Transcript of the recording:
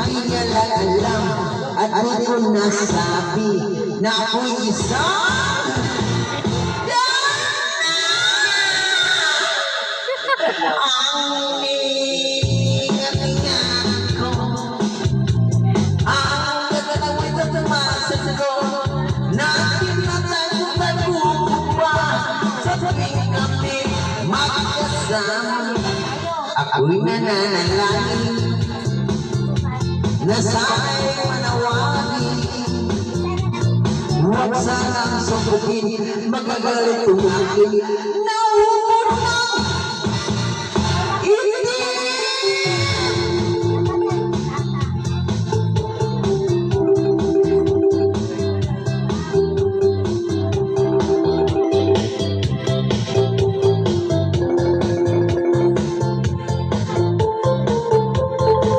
di niya lang alam at di ko nasabi na ako'y isang ang ingat-ingat ko, ang nagawin sa tumasas ko, na tinatago pa sa tuwing kami magkasama. Ako'y nananalangin na sana'y manawagi, huwag sanang subukin, magagalit kung akin na